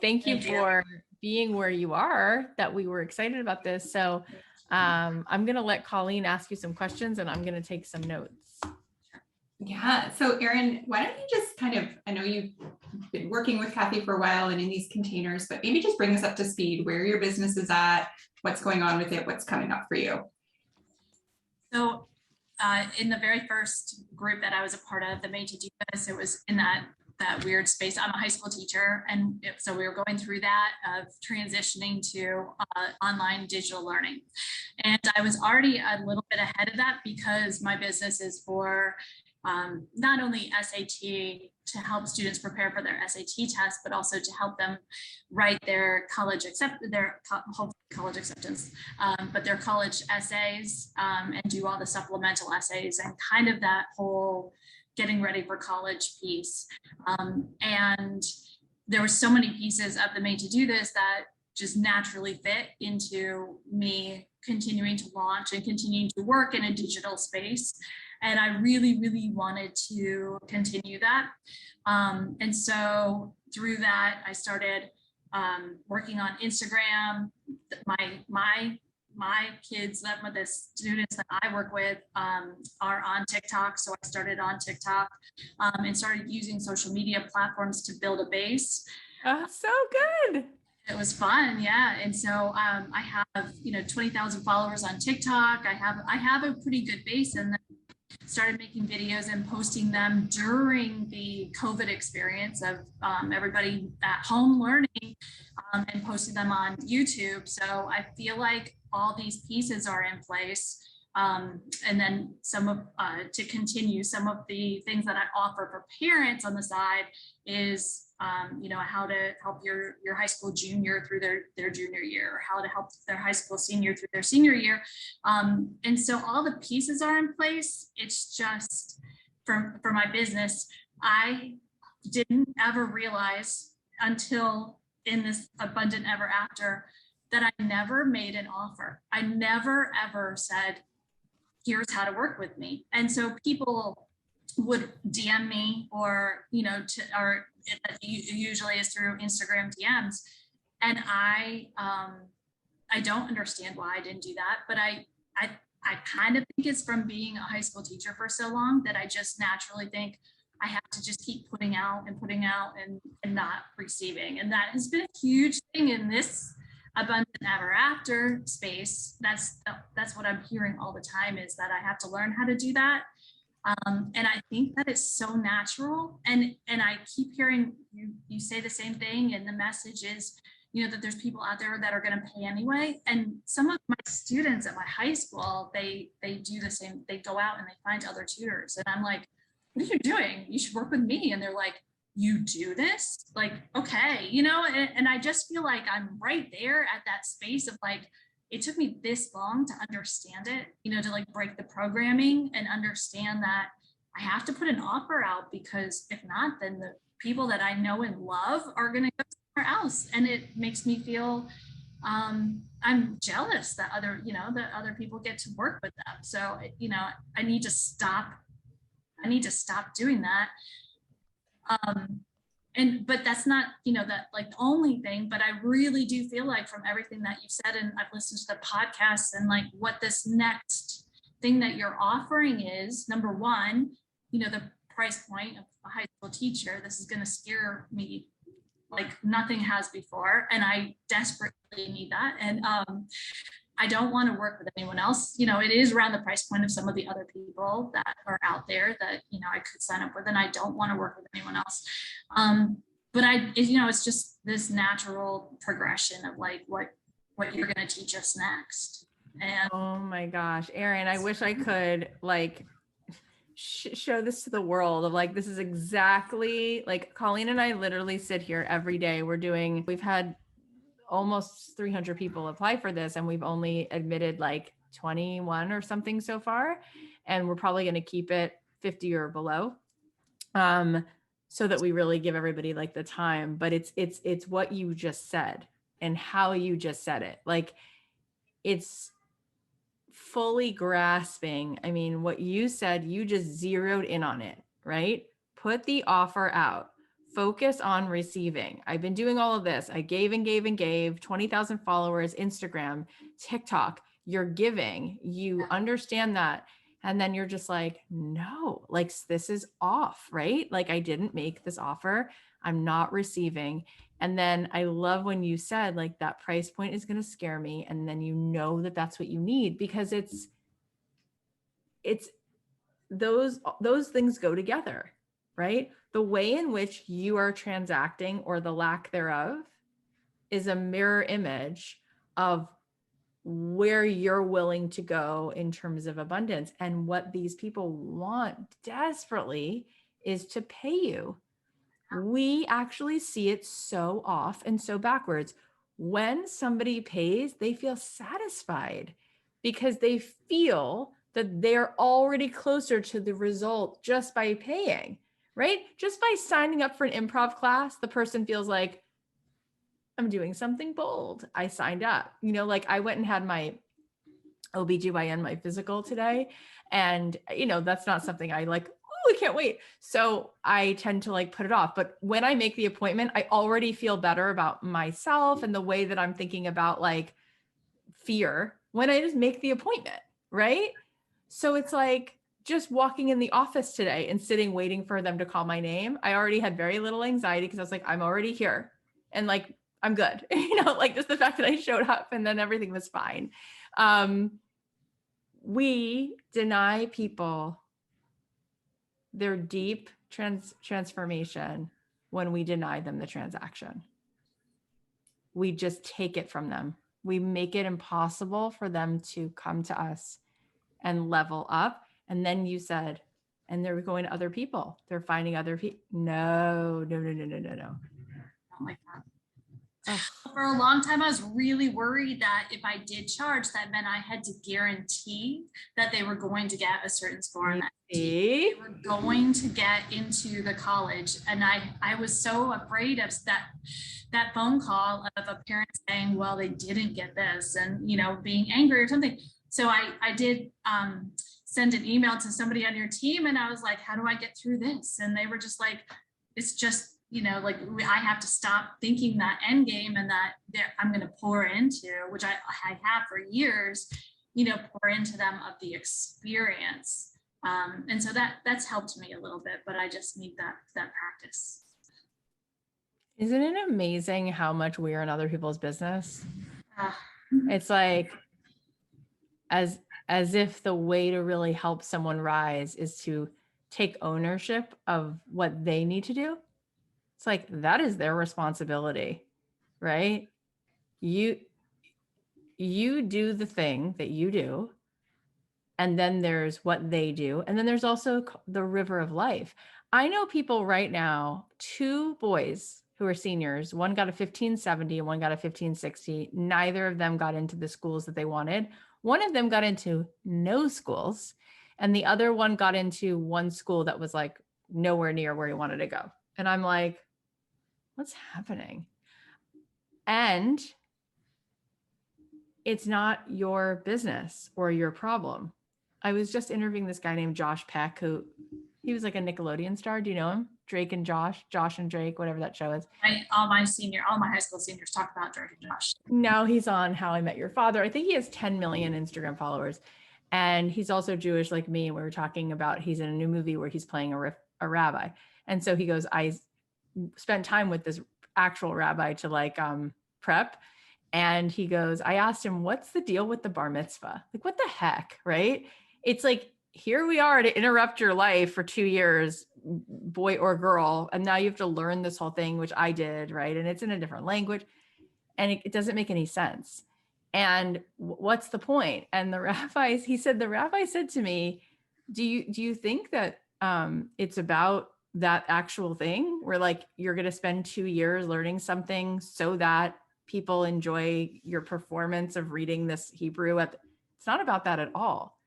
thank you for being where you are, that we were excited about this. So I'm going to let Colleen ask you some questions and I'm going to take some notes. Yeah. So Erin, why don't you just kind of, I know you've been working with Cathy for a while and in these containers, but maybe just bring us up to speed where your business is at, what's going on with it, what's coming up for you. So in the very first group that I was a part of, the Made to Do This, it was in that weird space. I'm a high school teacher. And so we were going through that of transitioning to online digital learning. And I was already a little bit ahead of that because my business is for not only SAT to help students prepare for their SAT test, but also to help them write their college acceptance, but their college essays and do all the supplemental essays and kind of that whole getting ready for college piece. And there were so many pieces of the Made to Do This that just naturally fit into me continuing to launch and continuing to work in a digital space. And I really, really wanted to continue that. And so through that, I started working on Instagram. My kids, the students that I work with are on TikTok. So I started on TikTok and started using social media platforms to build a base. Oh, so good. It was fun. Yeah. And so I have, 20,000 followers on TikTok. I have a pretty good base, and then started making videos and posting them during the COVID experience of everybody at home learning and posting them on YouTube. So I feel like all these pieces are in place. And then to continue some of the things that I offer for parents on the side is, how to help your high school junior through their junior year, or how to help their high school senior through their senior year. And so all the pieces are in place. It's just for my business, I didn't ever realize until in this Abundant Ever After that I never made an offer. I never ever said, here's how to work with me. And so people would DM me, or it usually is through Instagram DMs, and I don't understand why I didn't do that, but I kind of think it's from being a high school teacher for so long that I just naturally think I have to just keep putting out and not receiving. And that has been a huge thing in this Abundant Ever After space. That's what I'm hearing all the time, is that I have to learn how to do that. And I think that it's so natural. And I keep hearing you say the same thing. And the message is, that there's people out there that are going to pay anyway. And some of my students at my high school, they do the same. They go out and they find other tutors. And I'm like, what are you doing? You should work with me. And they're like, you do this? Like, okay, and I just feel like I'm right there at that space of like, it took me this long to understand it, to like break the programming and understand that I have to put an offer out, because if not, then the people that I know and love are going to go somewhere else. And it makes me feel I'm jealous that other people get to work with them. So, I need to stop doing that. But that's not, that like the only thing, but I really do feel like from everything that you've said, and I've listened to the podcast, and like what this next thing that you're offering is, number one, the price point of a high school teacher, this is going to scare me like nothing has before. And I desperately need that. And I don't want to work with anyone else. It is around the price point of some of the other people that are out there that, I could sign up with, and I don't want to work with anyone else. But it's just this natural progression of like what you're going to teach us next. And oh my gosh, Erin, I wish I could like show this to the world of like, this is exactly like Colleen and I literally sit here every day. We've had almost 300 people apply for this, and we've only admitted like 21 or something so far. And we're probably going to keep it 50 or below. So that we really give everybody like the time, but it's what you just said and how you just said it. Like, it's fully grasping. I mean, what you said, you just zeroed in on it, right? Put the offer out focus on receiving. I've been doing all of this. I gave and gave and gave, 20,000 followers, Instagram, TikTok, you're giving, you understand that. And then you're just like, no, like this is off, right? Like I didn't make this offer. I'm not receiving. And then I love when you said like that price point is going to scare me. And then you know that that's what you need, because it's those things go together, right? The way in which you are transacting or the lack thereof is a mirror image of where you're willing to go in terms of abundance. And what these people want desperately is to pay you. We actually see it so off and so backwards. When somebody pays, they feel satisfied because they feel that they're already closer to the result just by paying, right? Just by signing up for an improv class, the person feels like, I'm doing something bold. I signed up. You know, like I went and had my OBGYN, my physical today. And, you know, that's not something I like, oh, I can't wait. So I tend to like put it off. But when I make the appointment, I already feel better about myself and the way that I'm thinking about like fear when I just make the appointment, right? So it's like just walking in the office today and sitting waiting for them to call my name. I already had very little anxiety because I was like, I'm already here. And like, I'm good. You know, like just the fact that I showed up and then everything was fine. We deny people their deep transformation when we deny them the transaction. We just take it from them. We make it impossible for them to come to us and level up. And then you said, and they're going to other people. They're finding other people. No. I don't like that. For a long time, I was really worried that if I did charge, that meant I had to guarantee that they were going to get a certain score on that. They were going to get into the college. And I was so afraid of that phone call of a parent saying, well, they didn't get this, and, you know, being angry or something. So I did send an email to somebody on your team, and I was like, how do I get through this? And they were just like, it's just, you know, like I have to stop thinking that end game and that I'm going to pour into, which I have for years, you know, pour into them of the experience. And so that's helped me a little bit, but I just need that practice. Isn't it amazing how much we're in other people's business? It's like, as if the way to really help someone rise is to take ownership of what they need to do. It's like, that is their responsibility, right? You do the thing that you do, and then there's what they do. And then there's also the river of life. I know people right now, 2 boys who are seniors, one got a 1570 and one got a 1560. Neither of them got into the schools that they wanted. One of them got into no schools, and the other one got into one school that was like nowhere near where he wanted to go. And I'm like, what's happening? And it's not your business or your problem. I was just interviewing this guy named Josh Peck, who he was like a Nickelodeon star. Do you know him? Drake and Josh and Drake, whatever that show is. All my high school seniors talk about Drake and Josh. Now he's on How I Met Your Father. I think he has 10 million Instagram followers. And he's also Jewish like me. We were talking about, he's in a new movie where he's playing a rabbi. And so he goes, I spent time with this actual rabbi to like prep. And he goes, I asked him, what's the deal with the bar mitzvah? Like, what the heck, right? It's like, here we are to interrupt your life for 2 years, boy or girl. And now you have to learn this whole thing, which I did, right? And it's in a different language. And it doesn't make any sense. And what's the point? And the rabbi said to me, do you think that it's about that actual thing where like you're going to spend 2 years learning something so that people enjoy your performance of reading this Hebrew? It's not about that at all.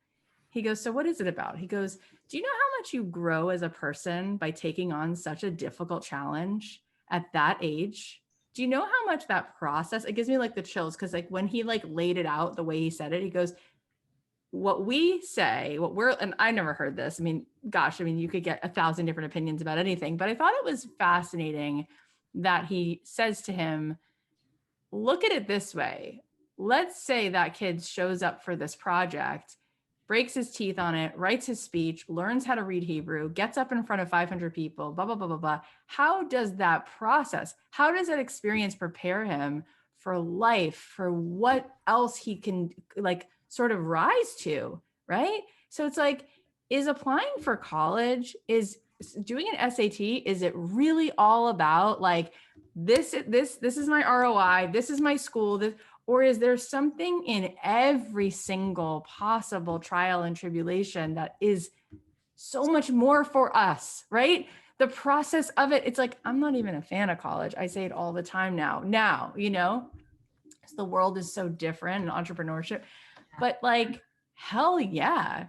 He goes, so what is it about? He goes, do you know how much you grow as a person by taking on such a difficult challenge at that age? Do you know how much that process, it gives me like the chills. Cause like when he like laid it out the way he said it, he goes, what we say, and I never heard this. I mean, gosh, I mean, you could get 1,000 different opinions about anything, but I thought it was fascinating that he says to him, look at it this way. Let's say that kid shows up for this project, breaks his teeth on it, writes his speech, learns how to read Hebrew, gets up in front of 500 people, blah, blah, blah, blah, blah. How does that process, how does that experience prepare him for life, for what else he can like sort of rise to, right? So it's like, is applying for college, is doing an SAT, is it really all about like, this is my ROI, this is my school, this, or is there something in every single possible trial and tribulation that is so much more for us, right? The process of it, it's like, I'm not even a fan of college. I say it all the time now, you know, the world is so different in entrepreneurship, but like, hell yeah,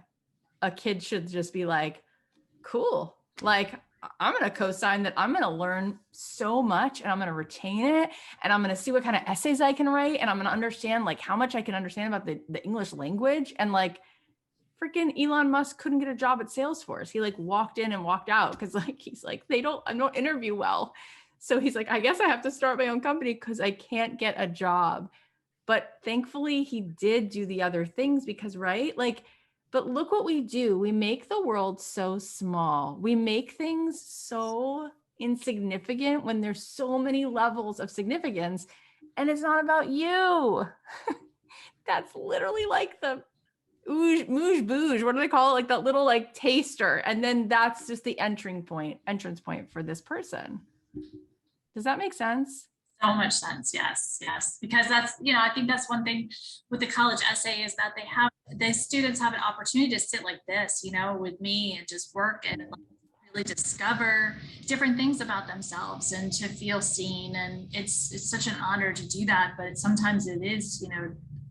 a kid should just be like, cool, like, I'm going to co-sign that. I'm going to learn so much and I'm going to retain it. And I'm going to see what kind of essays I can write. And I'm going to understand like how much I can understand about the English language. And like freaking Elon Musk couldn't get a job at Salesforce. He like walked in and walked out because like, he's like, I don't interview well. So he's like, I guess I have to start my own company because I can't get a job. But thankfully he did do the other things because, right? Like, but look what we do. We make the world so small. We make things so insignificant when there's so many levels of significance, and it's not about you. That's literally like the mouge bouge. What do they call it? Like that little like taster. And then that's just the entrance point for this person. Does that make sense? So much sense. Yes. Because that's, I think that's one thing with the college essay is that the students have an opportunity to sit like this, with me and just work and really discover different things about themselves and to feel seen. And it's such an honor to do that. But sometimes it is,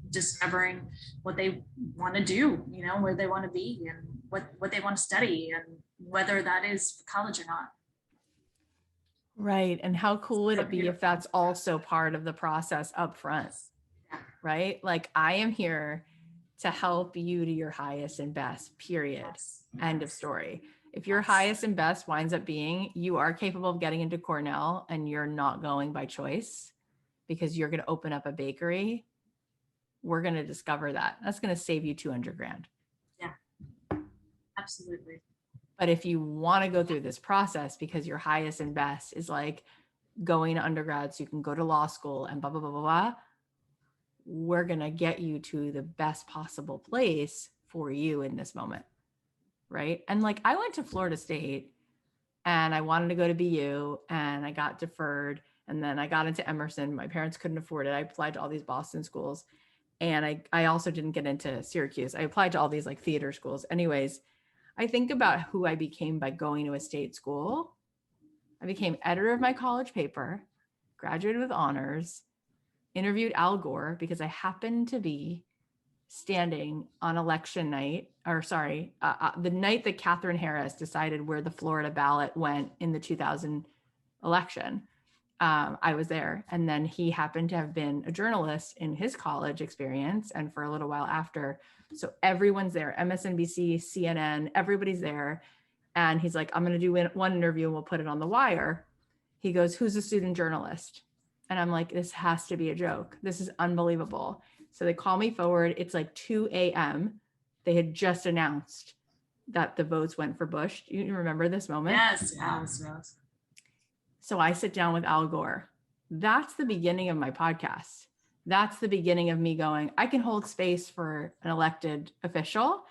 discovering what they want to do, where they want to be and what they want to study and whether that is college or not. Right. And how cool would it be if that's also part of the process up front, right? Like I am here to help you to your highest and best, period. End of story. If your highest and best winds up being you are capable of getting into Cornell and you're not going by choice because you're going to open up a bakery, we're going to discover that. That's going to save you $200,000. Yeah, absolutely. But if you want to go through this process because your highest and best is like going to undergrad so you can go to law school and blah, blah, blah, blah, blah, we're going to get you to the best possible place for you in this moment. Right. And like I went to Florida State and I wanted to go to BU and I got deferred. And then I got into Emerson. My parents couldn't afford it. I applied to all these Boston schools. And I also didn't get into Syracuse. I applied to all these like theater schools. Anyways, I think about who I became by going to a state school. I became editor of my college paper, graduated with honors, interviewed Al Gore because I happened to be standing on election night, the night that Catherine Harris decided where the Florida ballot went in the 2000 election. I was there. And then he happened to have been a journalist in his college experience and for a little while after. So everyone's there, MSNBC, CNN, everybody's there. And he's like, I'm going to do one interview and we'll put it on the wire. He goes, who's a student journalist? And I'm like, this has to be a joke. This is unbelievable. So they call me forward. It's like 2 a.m. They had just announced that the votes went for Bush. You remember this moment? Yes. So I sit down with Al Gore. That's the beginning of my podcast. That's the beginning of me going, I can hold space for an elected official.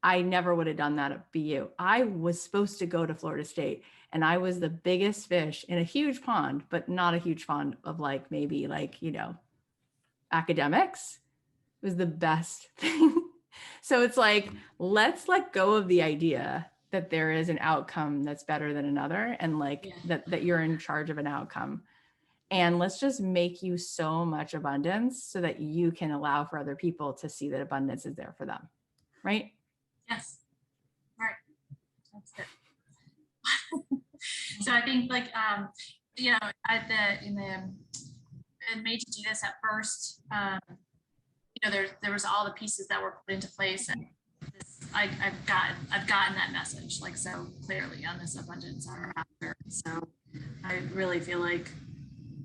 I never would have done that at BU. I was supposed to go to Florida State and I was the biggest fish in a huge pond, but not a huge pond of like, maybe like, academics. It was the best thing. So it's like, let's let go of the idea that there is an outcome that's better than another. And like that you're in charge of an outcome. And let's just make you so much abundance so that you can allow for other people to see that abundance is there for them. Right? Yes. Right. That's good. So I think like, I made you do this at first. there was all the pieces that were put into place, and I've gotten that message like so clearly on this abundance hour after. So I really feel like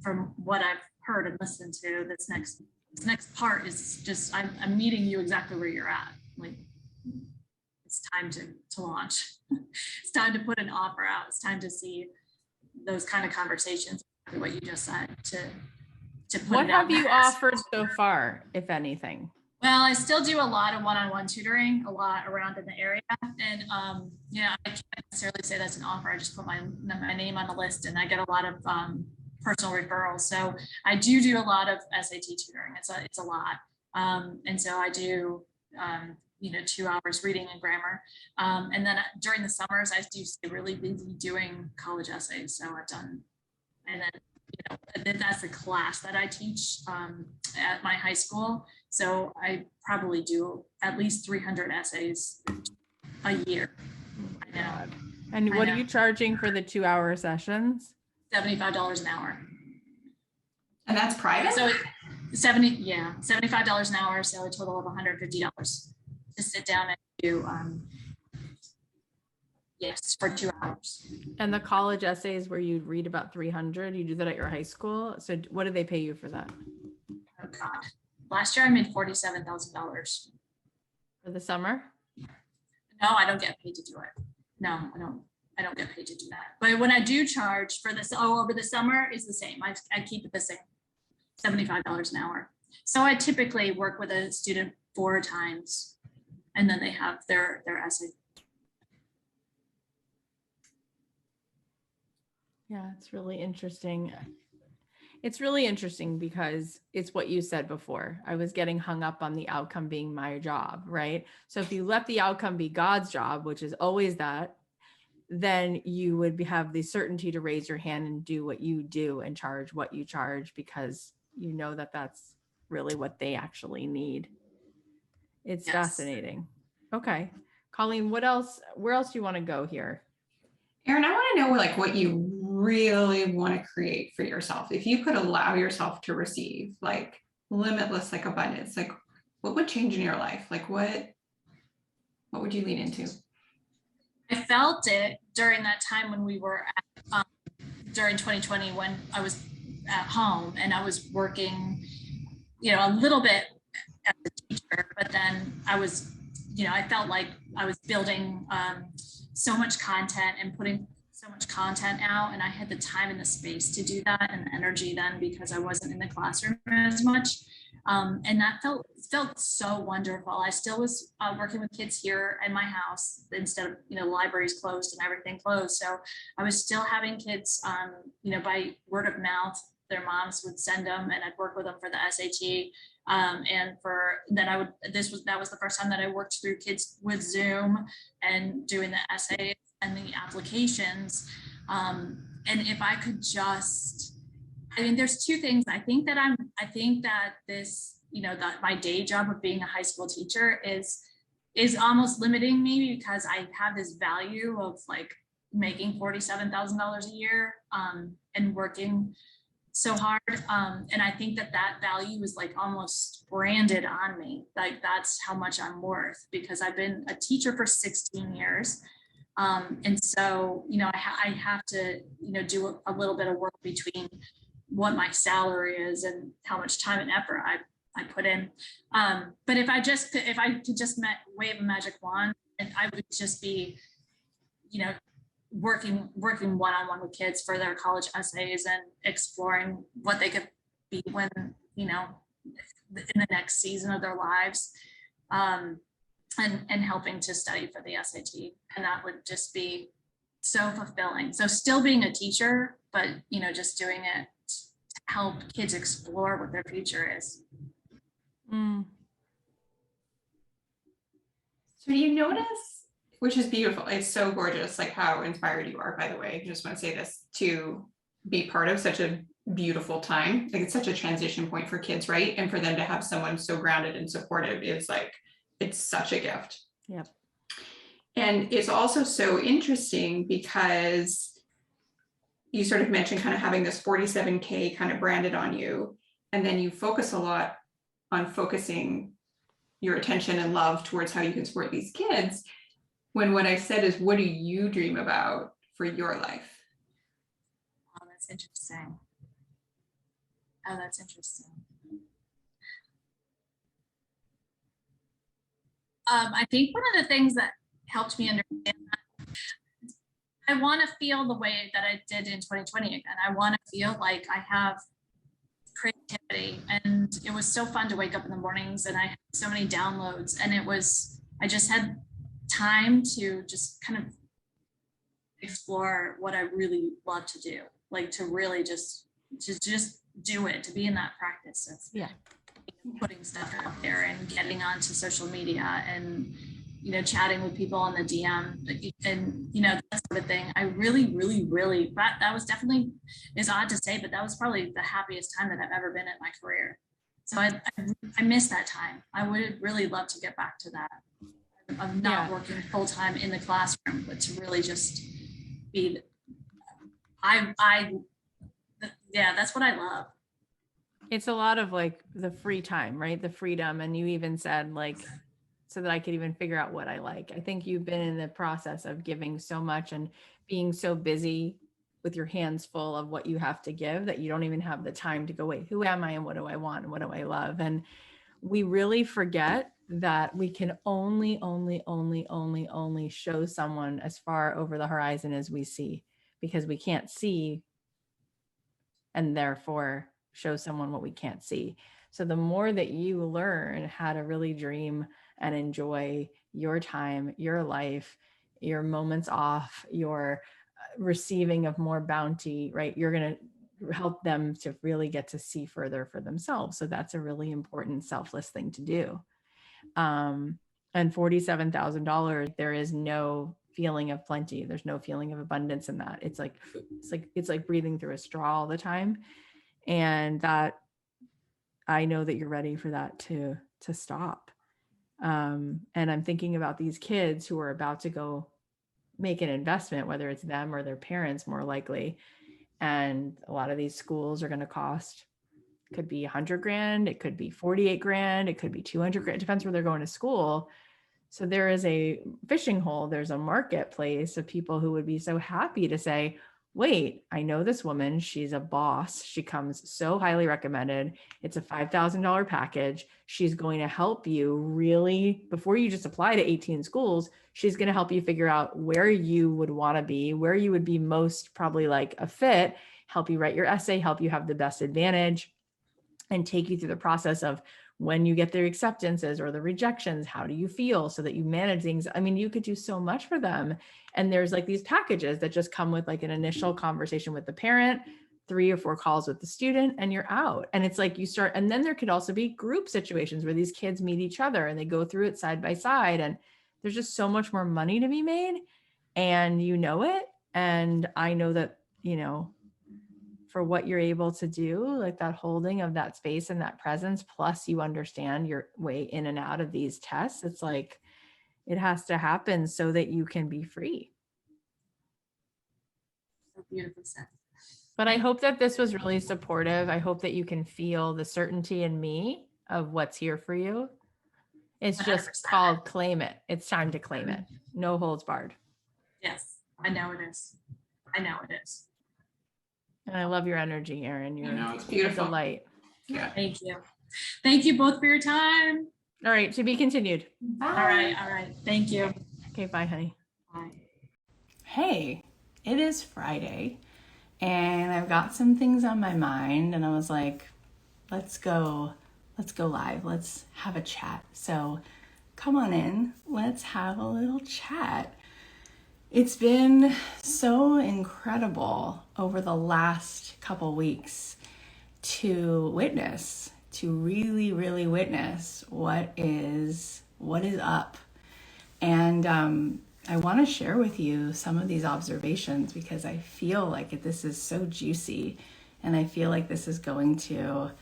from what I've heard and listened to, this next part is just I'm meeting you exactly where you're at. Like it's time to launch. It's time to put an offer out. It's time to see those kind of conversations, what you just said, to put What it out have you there. offered so far, if anything? Well, I still do a lot of one-on-one tutoring, a lot around in the area. And, I can't necessarily say that's an offer. I just put my name on the list, and I get a lot of personal referrals. So I do a lot of SAT tutoring. It's a lot. And so I do, 2 hours reading and grammar. And then during the summers, I do stay really busy doing college essays. So I've done, and then that's a class that I teach at my high school. So I probably do at least 300 essays a year. I know. And what are you charging for the 2-hour sessions? $75 an hour. And that's private? So $75 an hour. So a total of $150 to sit down and do, for 2 hours. And the college essays where you read about 300, you do that at your high school. So what do they pay you for that? Oh God. Last year I made $47,000. For the summer? No, I don't get paid to do it. No, I don't get paid to do that. But when I do charge for this, over the summer is the same. I keep it the same, $75 an hour. So I typically work with a student 4 times, and then they have their essay. Yeah, it's really interesting. It's really interesting because it's what you said before. I was getting hung up on the outcome being my job, right? So if you let the outcome be God's job, which is always that, then you would have the certainty to raise your hand and do what you do and charge what you charge, because you know that that's really what they actually need. It's fascinating. Okay. Colleen, where else do you want to go here? Erin, I want to know what you really want to create for yourself. If you could allow yourself to receive limitless abundance, what would change in your life? What would you lean into? I felt it during that time when we were during 2020, when I was at home and I was working, a little bit as a teacher, but then I was, I felt like I was building so much content and putting so much content out, and I had the time and the space to do that and the energy then, because I wasn't in the classroom as much. And that felt so wonderful. I still was working with kids here in my house instead of, the libraries closed and everything closed. So I was still having kids, by word of mouth. Their moms would send them, and I'd work with them for the SAT. And that was the first time that I worked through kids with Zoom and doing the essays and the applications. And if I could there's 2 things. I think that this, that my day job of being a high school teacher is almost limiting me, because I have this value of making $47,000 a year, and working so hard. And I think that value is almost branded on me. That's how much I'm worth, because I've been a teacher for 16 years. And so, I have to, do a little bit of work between what my salary is and how much time and effort I put in. But if I could just wave a magic wand, and I would just be, working one-on-one with kids for their college essays and exploring what they could be when, in the next season of their lives, and helping to study for the SAT. And that would just be so fulfilling. So still being a teacher, but, just doing it to help kids explore what their future is. Mm. So do you notice, which is beautiful, it's so gorgeous, how inspired you are, by the way, I just want to say this, to be part of such a beautiful time. It's such a transition point for kids, right? And for them to have someone so grounded and supportive is it's such a gift. Yep. And it's also so interesting because you sort of mentioned kind of having this 47K kind of branded on you, and then you focus a lot on focusing your attention and love towards how you can support these kids, when what I said is, what do you dream about for your life? Oh, that's interesting. Oh, that's interesting. I think one of the things that helped me understand that, I want to feel the way that I did in 2020 again. I want to feel like I have creativity, and it was so fun to wake up in the mornings, and I had so many downloads, and I just had time to just kind of explore what I really love to do, like to really just do it, to be in that practice of putting stuff out there and getting onto social media and chatting with people on the DM and that sort of thing. I really that was definitely, is odd to say, but that was probably the happiest time that I've ever been in my career. So I miss that time. I would really love to get back to that, of not working full time in the classroom, but to really just be that's what I love. It's a lot of like the free time, right? The freedom. And you even said like, so that I could even figure out what I like. I think you've been in the process of giving so much and being so busy with your hands full of what you have to give that you don't even have the time to go, wait, who am I and what do I want and what do I love? And we really forget that we can only show someone as far over the horizon as we see, because we can't see and therefore show someone what we can't see. So the more that you learn how to really dream and enjoy your time, your life, your moments off, your receiving of more bounty, right? You're going to help them to really get to see further for themselves. So that's a really important selfless thing to do. And $47,000, there is no feeling of plenty. There's no feeling of abundance in that. It's like breathing through a straw all the time. And that, I know that you're ready for that to stop. And I'm thinking about these kids who are about to go make an investment, whether it's them or their parents, more likely. And a lot of these schools are going to cost, could be 100 grand, it could be 48 grand, it could be 200 grand, it depends where they're going to school. So there is a fishing hole, there's a marketplace of people who would be so happy to say, wait, I know this woman, she's a boss, she comes so highly recommended, it's a $5,000 package, she's going to help you really, before you just apply to 18 schools, she's going to help you figure out where you would want to be, where you would be most probably like a fit, help you write your essay, help you have the best advantage, and take you through the process of when you get the acceptances or the rejections, how do you feel, so that you manage things. I mean, you could do so much for them. And there's like these packages that just come with like an initial conversation with the parent, 3 or 4 calls with the student, and you're out. And it's like you start, and then there could also be group situations where these kids meet each other and they go through it side by side. And there's just so much more money to be made, and you know it. And I know that, for what you're able to do, like that holding of that space and that presence, plus you understand your way in and out of these tests. It's like, it has to happen so that you can be free. So beautifully said. But I hope that this was really supportive. I hope that you can feel the certainty in me of what's here for you. It's 100%. just called claim it. It's time to claim it. No holds barred. Yes, I know it is. And I love your energy, Erin. You're it's beautiful. a delight. Yeah. Thank you. Thank you both for your time. All right, to be continued. Bye. All right. Thank you. Okay, bye, honey. Bye. Hey, it is Friday, and I've got some things on my mind, and I was like, let's go live. Let's have a chat. So come on in. Let's have a little chat. It's been so incredible over the last couple weeks to really witness what is up. And I want to share with you some of these observations because I feel like this is so juicy, and I feel like this is going to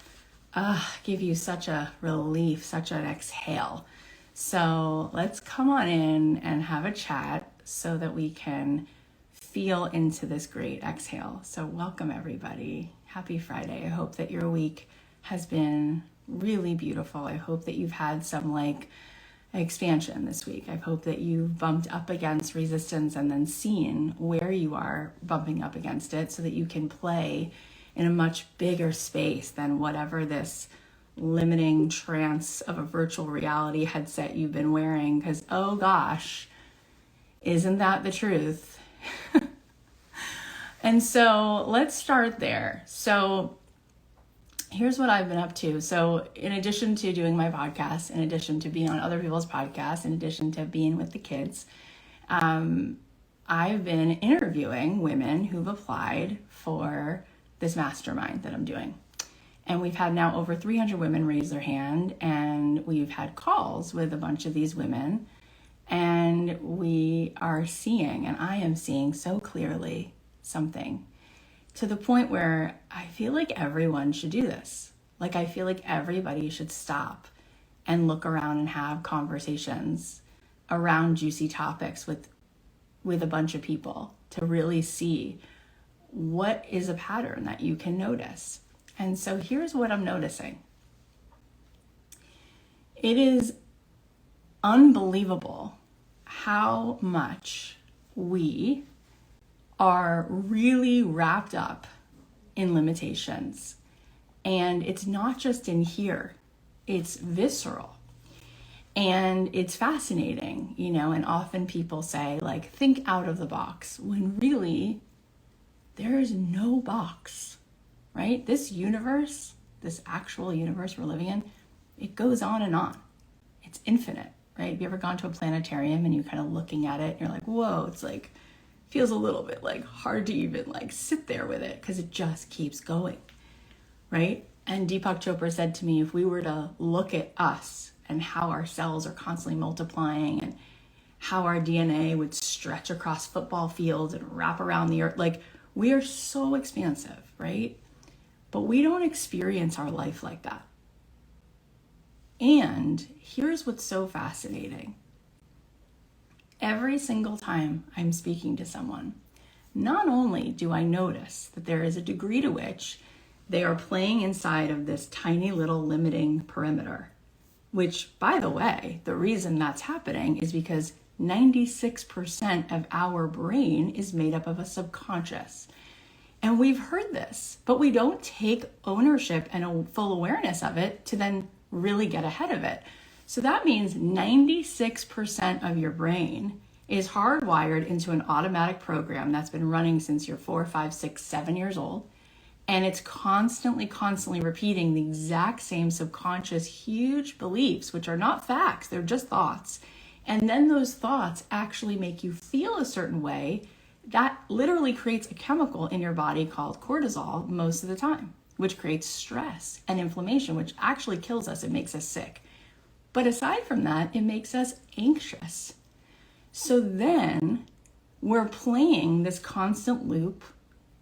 give you such a relief, such an exhale. So let's come on in and have a chat so that we can feel into this great exhale. So welcome everybody. Happy Friday. I hope that your week has been really beautiful. I hope that you've had some like expansion this week. I hope that you've bumped up against resistance and then seen where you are bumping up against it so that you can play in a much bigger space than whatever this limiting trance of a virtual reality headset you've been wearing. Because, oh gosh, isn't that the truth? And so let's start there. So here's what I've been up to. So in addition to doing my podcast, in addition to being on other people's podcasts, in addition to being with the kids, I've been interviewing women who've applied for this mastermind that I'm doing. And we've had now over 300 women raise their hand, and we've had calls with a bunch of these women, and we are seeing, and I am seeing so clearly something to the point where I feel like everyone should do this. Like, I feel like everybody should stop and look around and have conversations around juicy topics with a bunch of people to really see what is a pattern that you can notice. And so here's what I'm noticing. It is unbelievable how much we are really wrapped up in limitations. And it's not just in here, it's visceral. And it's fascinating, you know, and often people say, like, think out of the box, when really there is no box, right? This universe, this actual universe we're living in, it goes on and on. It's infinite, right? Have you ever gone to a planetarium and you're kind of looking at it and you're like, whoa, it's like, feels a little bit like hard to even like sit there with it because it just keeps going, right? And Deepak Chopra said to me, if we were to look at us and how our cells are constantly multiplying and how our DNA would stretch across football fields and wrap around the earth, like, we are so expansive, right? But we don't experience our life like that. And here's what's so fascinating. Every single time I'm speaking to someone, not only do I notice that there is a degree to which they are playing inside of this tiny little limiting perimeter, which, by the way, the reason that's happening is because 96% of our brain is made up of a subconscious. And we've heard this, but we don't take ownership and a full awareness of it to then really get ahead of it. So that means 96% of your brain is hardwired into an automatic program that's been running since you're 4, 5, 6, 7 years old. And it's constantly repeating the exact same subconscious huge beliefs, which are not facts, they're just thoughts. And then those thoughts actually make you feel a certain way that literally creates a chemical in your body called cortisol most of the time, which creates stress and inflammation, which actually kills us. It makes us sick. But aside from that, it makes us anxious. So then we're playing this constant loop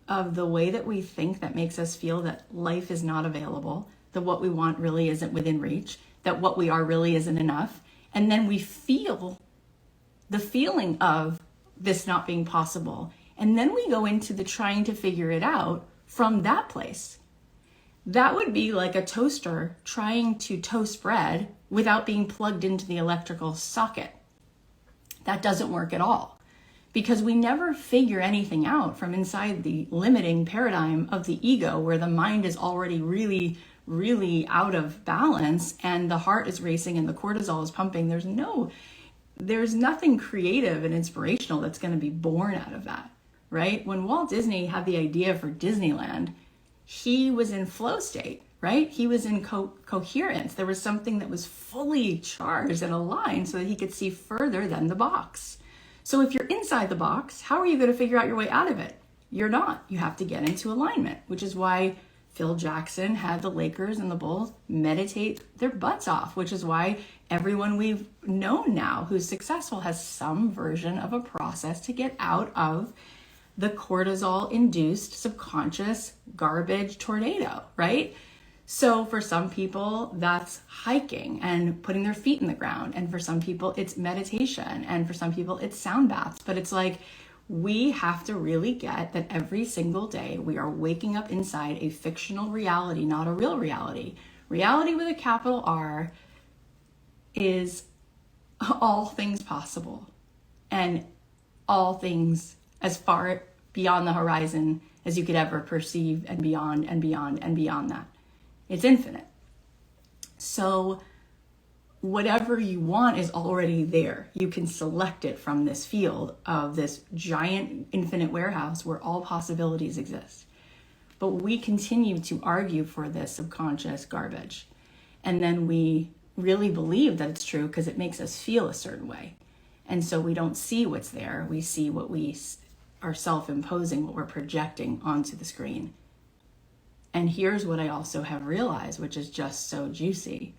of the way that we think that makes us feel that life is not available, that what we want really isn't within reach, that what we are really isn't enough. And then we feel the feeling of this not being possible. And then we go into the trying to figure it out from that place. That would be like a toaster trying to toast bread without being plugged into the electrical socket. That doesn't work at all, because we never figure anything out from inside the limiting paradigm of the ego, where the mind is already really out of balance and the heart is racing and the cortisol is pumping. There's nothing creative and inspirational that's going to be born out of that, right? When Walt Disney had the idea for Disneyland, he was in flow state, right? He was in coherence. There was something that was fully charged and aligned so that he could see further than the box. So if you're inside the box, how are you going to figure out your way out of it? You're not. You have to get into alignment, which is why Phil Jackson had the Lakers and the Bulls meditate their butts off, which is why everyone we've known now who's successful has some version of a process to get out of the cortisol-induced subconscious garbage tornado, right? So for some people, that's hiking and putting their feet in the ground. And for some people, it's meditation. And for some people, it's sound baths. But it's like, we have to really get that every single day we are waking up inside a fictional reality, not a real reality, Reality with a capital R is all things possible and all things as far beyond the horizon as you could ever perceive, and beyond and beyond and beyond that. It's infinite. So whatever you want is already there. You can select it from this field of this giant infinite warehouse where all possibilities exist. But we continue to argue for this subconscious garbage. And then we really believe that it's true because it makes us feel a certain way. And so we don't see what's there. We see what we are self-imposing, what we're projecting onto the screen. And here's what I also have realized, which is just so juicy,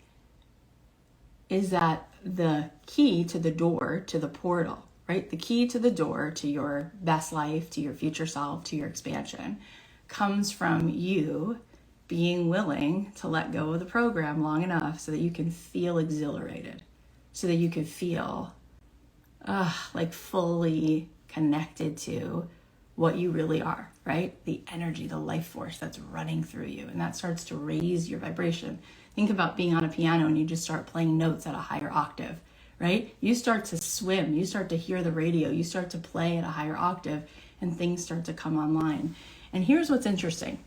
is that the key to the door, to the portal, right? The key to the door to your best life, to your future self, to your expansion, comes from you being willing to let go of the program long enough so that you can feel exhilarated, so that you can feel like fully connected to what you really are, right? The energy, the life force that's running through you. And that starts to raise your vibration. Think about being on a piano and you just start playing notes at a higher octave, right? You start to swim, you start to hear the radio, you start to play at a higher octave, and things start to come online. And here's what's interesting.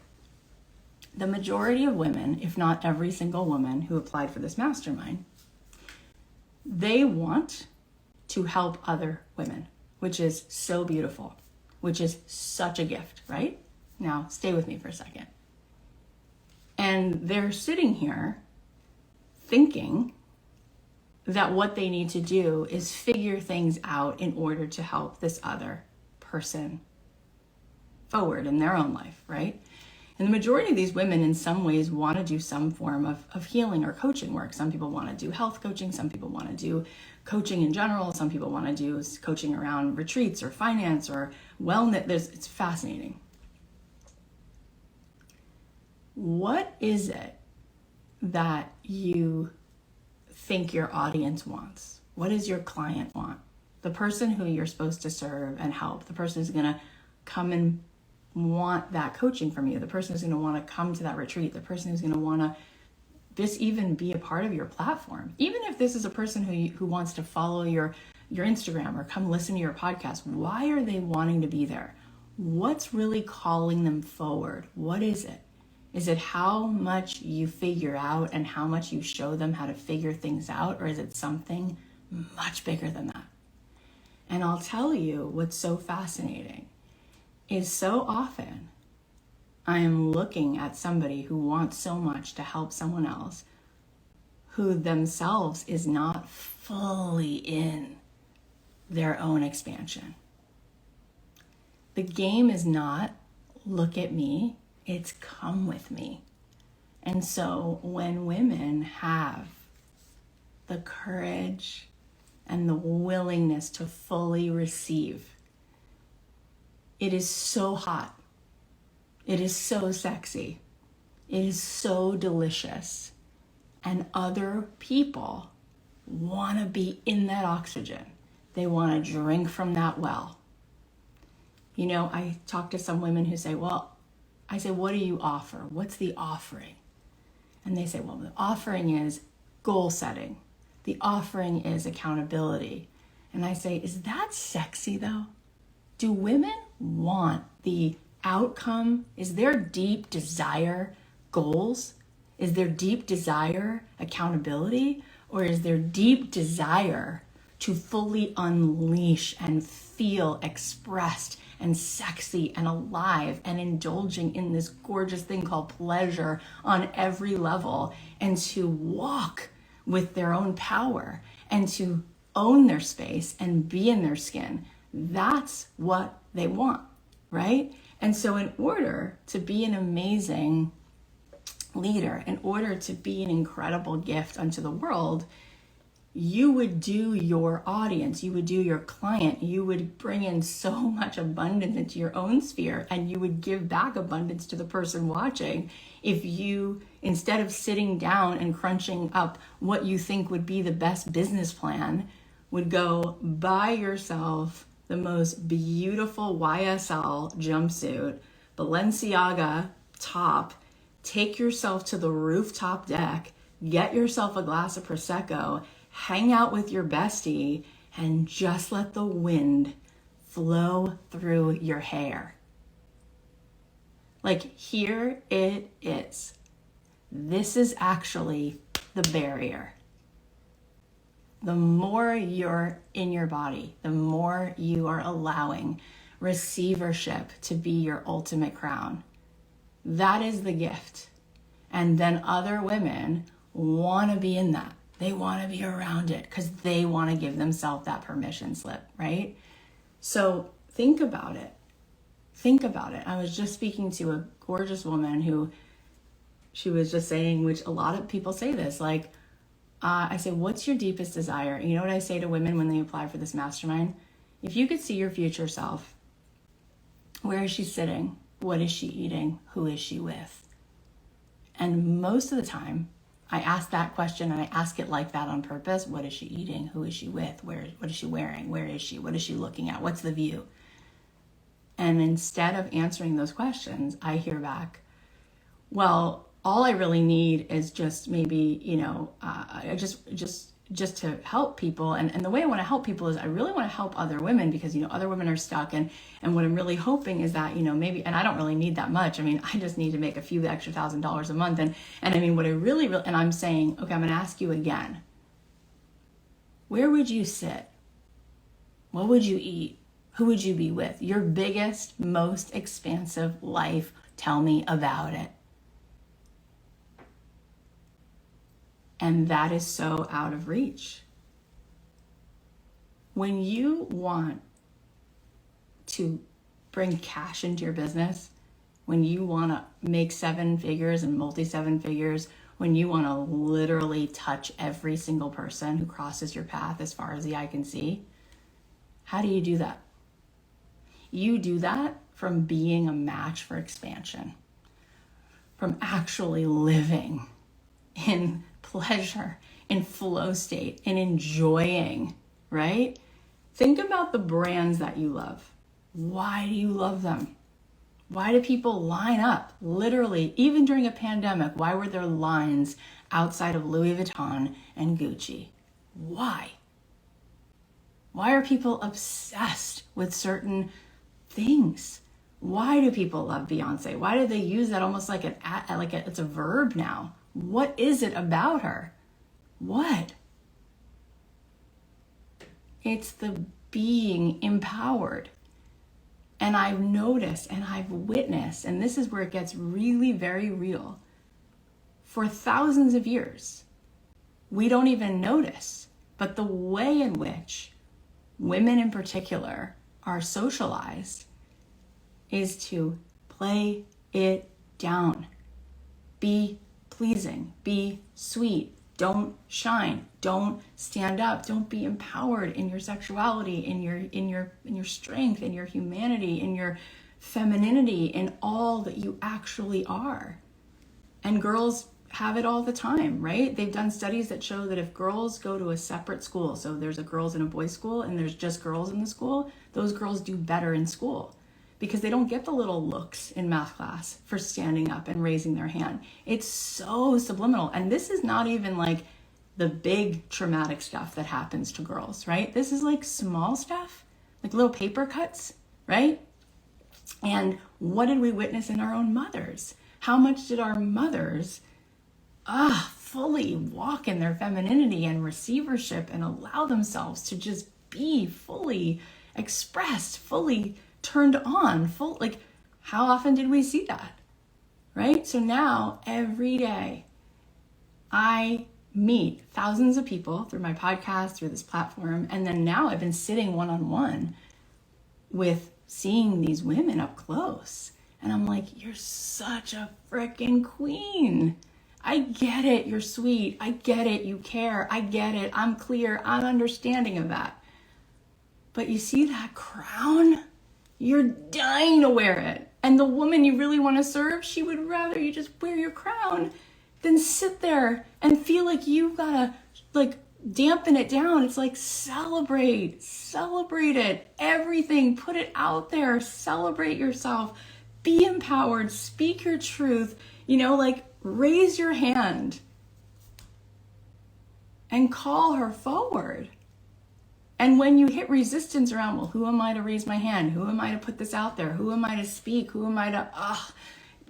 The majority of women, if not every single woman who applied for this mastermind, they want to help other women, which is so beautiful, which is such a gift, right? Now, stay with me for a second. And they're sitting here thinking that what they need to do is figure things out in order to help this other person forward in their own life, right? And the majority of these women in some ways want to do some form of healing or coaching work. Some people want to do health coaching. Some people want to do coaching in general. Some people want to do coaching around retreats or finance or wellness. It's fascinating. What is it that you think your audience wants? What does your client want? The person who you're supposed to serve and help, the person who's going to come and want that coaching from you, the person who's going to want to come to that retreat, the person who's going to want to just even be a part of your platform. Even if this is a person who wants to follow your Instagram or come listen to your podcast, why are they wanting to be there? What's really calling them forward? What is it? Is it how much you figure out and how much you show them how to figure things out? Or is it something much bigger than that? And I'll tell you what's so fascinating is so often I am looking at somebody who wants so much to help someone else who themselves is not fully in their own expansion. The game is not look at me, it's come with me. And so when women have the courage and the willingness to fully receive, it is so hot. It is so sexy. It is so delicious. And other people want to be in that oxygen. They want to drink from that well. You know, I talk to some women who say, well, I say, what do you offer? What's the offering? And they say, well, the offering is goal setting. The offering is accountability. And I say, is that sexy though? Do women want the outcome? Is their deep desire goals? Is their deep desire accountability? Or is their deep desire to fully unleash and feel expressed and sexy and alive and indulging in this gorgeous thing called pleasure on every level, and to walk with their own power and to own their space and be in their skin? That's what they want, right? And so in order to be an amazing leader, in order to be an incredible gift unto the world, you would do your audience, you would do your client, you would bring in so much abundance into your own sphere, and you would give back abundance to the person watching if you, instead of sitting down and crunching up what you think would be the best business plan, would go buy yourself the most beautiful YSL jumpsuit, Balenciaga top, take yourself to the rooftop deck, get yourself a glass of Prosecco, hang out with your bestie, and just let the wind flow through your hair. Like, here it is. This is actually the barrier. The more you're in your body, the more you are allowing receivership to be your ultimate crown. That is the gift. And then other women want to be in that. They want to be around it because they want to give themselves that permission slip, right? So think about it. Think about it. I was just speaking to a gorgeous woman who, she was just saying, which a lot of people say this, like, I say, what's your deepest desire? And you know what I say to women when they apply for this mastermind? If you could see your future self, where is she sitting? What is she eating? Who is she with? And most of the time, I ask that question, and I ask it like that on purpose. What is she eating? Who is she with? What is she wearing? Where is she? What is she looking at? What's the view? And instead of answering those questions, I hear back, well, all I really need is just maybe, just to help people. And the way I want to help people is I really want to help other women because, other women are stuck. And what I'm really hoping is that, maybe, and I don't really need that much. I mean, I just need to make a few extra $1,000s a month. And I mean, what I really, and I'm saying, okay, I'm going to ask you again, where would you sit? What would you eat? Who would you be with? Your biggest, most expansive life. Tell me about it. And that is so out of reach. When you want to bring cash into your business, when you want to make 7 figures and multi-7 figures, when you want to literally touch every single person who crosses your path as far as the eye can see, how do you do that? You do that from being a match for expansion, from actually living in pleasure, in flow state, in enjoying, right? Think about the brands that you love. Why do you love them? Why do people line up? Literally, even during a pandemic, why were there lines outside of Louis Vuitton and Gucci? Why? Why are people obsessed with certain things? Why do people love Beyonce? Why do they use that almost like it's a verb now? What is it about her? What? It's the being empowered. And I've noticed and I've witnessed, and this is where it gets really very real. For thousands of years, we don't even notice, but the way in which women in particular are socialized is to play it down. Be pleasing, be sweet, don't shine, don't stand up, don't be empowered in your sexuality, in your strength, in your humanity, in your femininity, in all that you actually are. And girls have it all the time, right? They've done studies that show that if girls go to a separate school, so there's a girls and a boys school and there's just girls in the school, those girls do better in school because they don't get the little looks in math class for standing up and raising their hand. It's so subliminal. And this is not even like the big traumatic stuff that happens to girls, right? This is like small stuff, like little paper cuts, right? And what did we witness in our own mothers? How much did our mothers fully walk in their femininity and receivership and allow themselves to just be fully expressed, fully turned on, like how often did we see that, right? So now every day I meet thousands of people through my podcast, through this platform, and then now I've been sitting one-on-one with seeing these women up close, and I'm like, you're such a freaking queen. I get it, you're sweet. I get it, you care. I get it, I'm clear, I'm understanding of that. But you see that crown? You're dying to wear it. And the woman you really want to serve, she would rather you just wear your crown than sit there and feel like you've got to dampen it down. It's like celebrate it. Everything, put it out there, celebrate yourself, be empowered, speak your truth. Like raise your hand and call her forward. And when you hit resistance around, well, who am I to raise my hand? Who am I to put this out there? Who am I to speak? Who am I to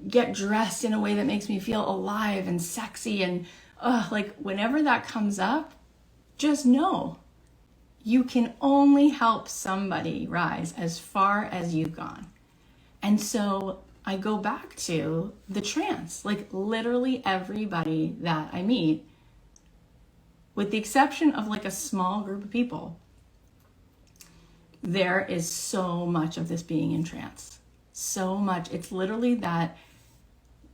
get dressed in a way that makes me feel alive and sexy? And like whenever that comes up, just know you can only help somebody rise as far as you've gone. And so I go back to the trance, like literally everybody that I meet, with the exception of like a small group of people, there is so much of this being in trance. So much. It's literally that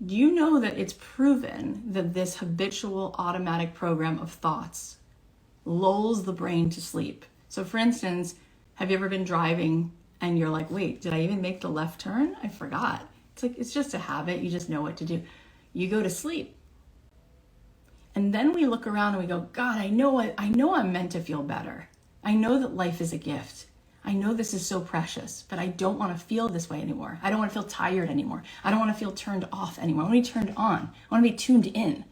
that it's proven that this habitual automatic program of thoughts lulls the brain to sleep. So for instance, have you ever been driving and you're like, wait, did I even make the left turn? I forgot. It's like, it's just a habit. You just know what to do. You go to sleep. And then we look around and we go, God, I know I'm meant to feel better. I know that life is a gift. I know this is so precious, but I don't want to feel this way anymore. I don't want to feel tired anymore. I don't want to feel turned off anymore. I want to be turned on. I want to be tuned in.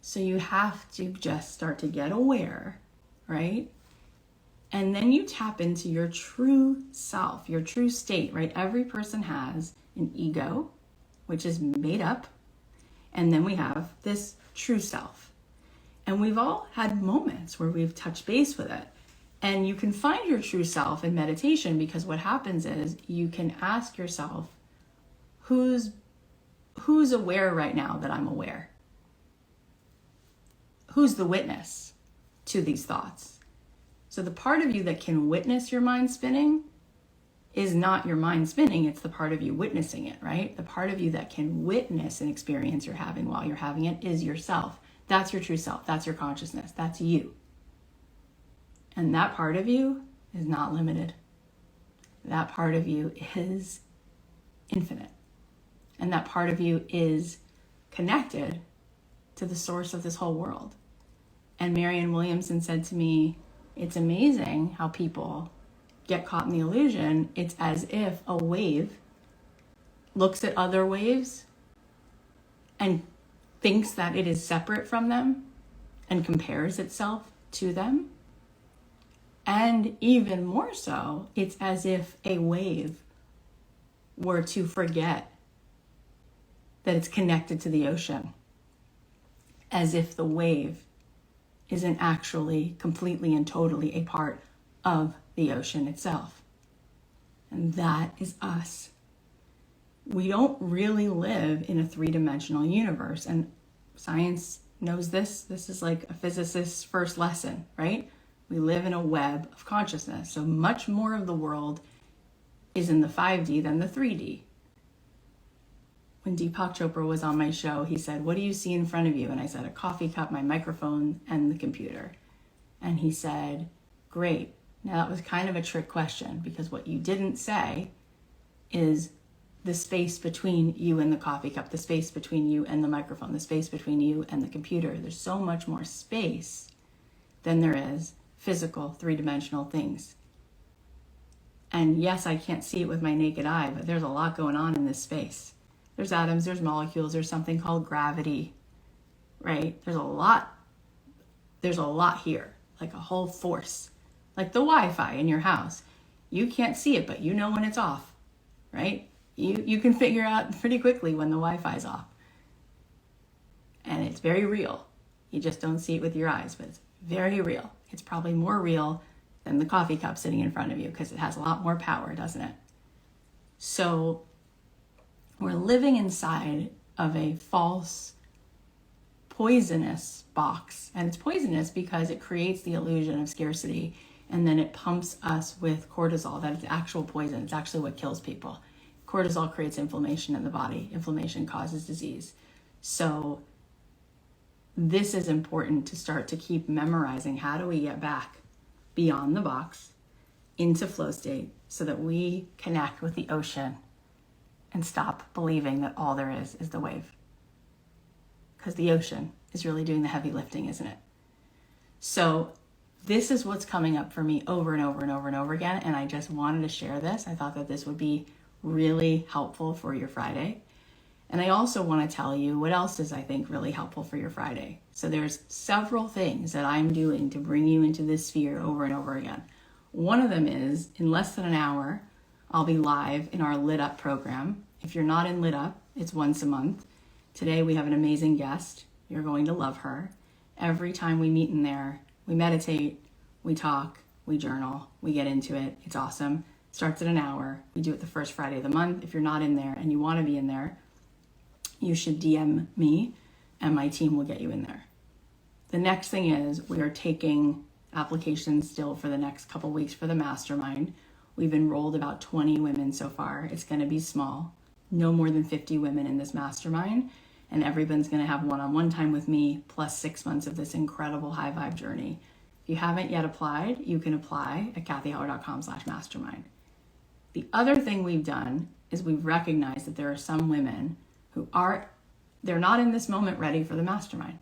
So you have to just start to get aware, right? And then you tap into your true self, your true state, right? Every person has an ego, which is made up. And then we have this true self. And we've all had moments where we've touched base with it. And you can find your true self in meditation, because what happens is you can ask yourself, who's aware right now that I'm aware? Who's the witness to these thoughts? So the part of you that can witness your mind spinning is not your mind spinning, it's the part of you witnessing it, right? The part of you that can witness an experience you're having while you're having it is yourself. That's your true self. That's your consciousness. That's you. And that part of you is not limited. That part of you is infinite. And that part of you is connected to the source of this whole world. And Marianne Williamson said to me, it's amazing how people get caught in the illusion. It's as if a wave looks at other waves and thinks that it is separate from them and compares itself to them. And even more so, it's as if a wave were to forget that it's connected to the ocean, as if the wave isn't actually completely and totally a part of the ocean itself. And that is us. We don't really live in a three-dimensional universe, and science knows this. This is like a physicist's first lesson, right? We live in a web of consciousness. So much more of the world is in the 5D than the 3D. When Deepak Chopra was on my show, he said, what do you see in front of you? And I said, a coffee cup, my microphone, and the computer. And he said, great. Now that was kind of a trick question, because what you didn't say is the space between you and the coffee cup, the space between you and the microphone, the space between you and the computer. There's so much more space than there is physical, three-dimensional things. And yes, I can't see it with my naked eye, but there's a lot going on in this space. There's atoms, there's molecules, there's something called gravity, right? There's a lot here, like a whole force, like the Wi-Fi in your house. You can't see it, but you know when it's off, right? You can figure out pretty quickly when the Wi-Fi is off. And it's very real. You just don't see it with your eyes, but it's very real. It's probably more real than the coffee cup sitting in front of you, because it has a lot more power, doesn't it? So we're living inside of a false, poisonous box. And it's poisonous because it creates the illusion of scarcity, and then it pumps us with cortisol. That is actual poison. It's actually what kills people. Cortisol creates inflammation in the body. Inflammation causes disease. So this is important to start to keep memorizing. How do we get back beyond the box into flow state so that we connect with the ocean and stop believing that all there is the wave? Because the ocean is really doing the heavy lifting, isn't it? So this is what's coming up for me over and over and over and over again. And I just wanted to share this. I thought that this would be really helpful for your Friday. And I also want to tell you what else is, I think, really helpful for your Friday. So there's several things that I'm doing to bring you into this sphere over and over again. One of them is, in less than an hour, I'll be live in our Lit Up program. If you're not in Lit Up, it's once a month. Today we have an amazing guest. You're going to love her. Every time we meet in there, we meditate, we talk, we journal, we get into it. It's awesome. It starts at an hour. We do it the first Friday of the month. If you're not in there and you want to be in there, you should DM me and my team will get you in there. The next thing is we are taking applications still for the next couple weeks for the Mastermind. We've enrolled about 20 women so far. It's going to be small, no more than 50 women in this Mastermind. And everyone's going to have one-on-one time with me plus 6 months of this incredible high vibe journey. If you haven't yet applied, you can apply at cathyheller.com/mastermind. The other thing we've done is we've recognized that there are some women who they're not in this moment ready for the Mastermind.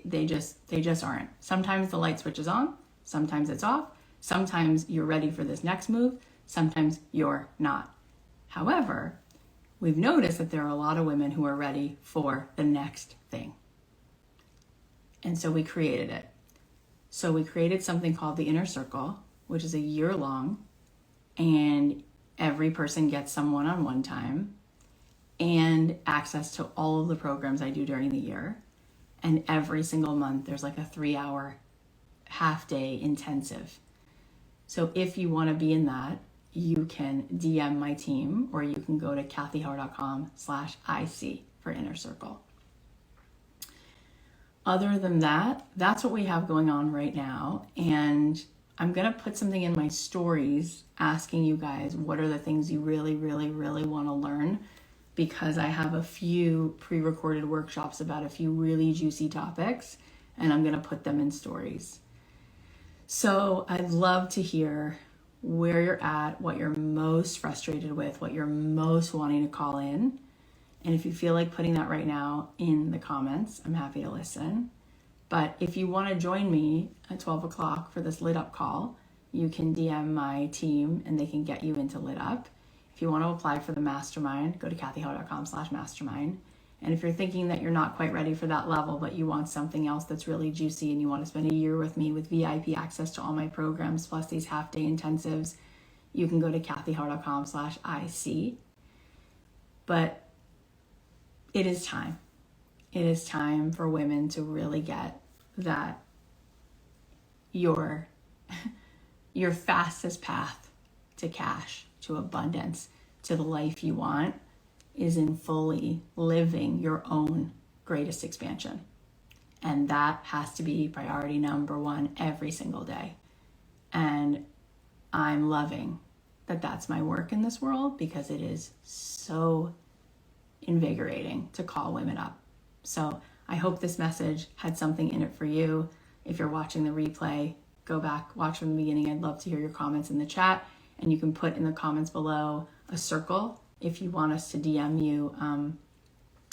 They just aren't. Sometimes the light switch is on, sometimes it's off, sometimes you're ready for this next move, sometimes you're not. However, we've noticed that there are a lot of women who are ready for the next thing. And so we created it. So we created something called the Inner Circle, which is a year long, and every person gets some one-on-one time and access to all of the programs I do during the year. And every single month, there's like a 3-hour half-day intensive. So if you want to be in that, you can DM my team or you can go to cathyheller.com/IC for Inner Circle. Other than that, that's what we have going on right now. And I'm going to put something in my stories asking you guys what are the things you really, really, really want to learn, because I have a few pre-recorded workshops about a few really juicy topics and I'm going to put them in stories. So I'd love to hear where you're at, what you're most frustrated with, what you're most wanting to call in. And if you feel like putting that right now in the comments, I'm happy to listen. But if you want to join me at 12 o'clock for this Lit Up call, you can DM my team and they can get you into Lit Up. If you want to apply for the Mastermind, go to cathyheller.com/mastermind. And if you're thinking that you're not quite ready for that level, but you want something else that's really juicy and you want to spend a year with me with VIP access to all my programs, plus these half-day intensives, you can go to cathyheller.com/IC. But it is time. It is time for women to really get that your fastest path to cash, to abundance, to the life you want is in fully living your own greatest expansion. And that has to be priority number one every single day. And I'm loving that that's my work in this world because it is so invigorating to call women up. So I hope this message had something in it for you. If you're watching the replay, go back, watch from the beginning. I'd love to hear your comments in the chat. And you can put in the comments below a circle if you want us to DM you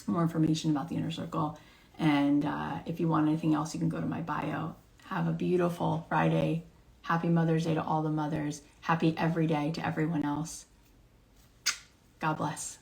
more information about the Inner Circle. And if you want anything else, you can go to my bio. Have a beautiful Friday. Happy Mother's Day to all the mothers. Happy every day to everyone else. God bless.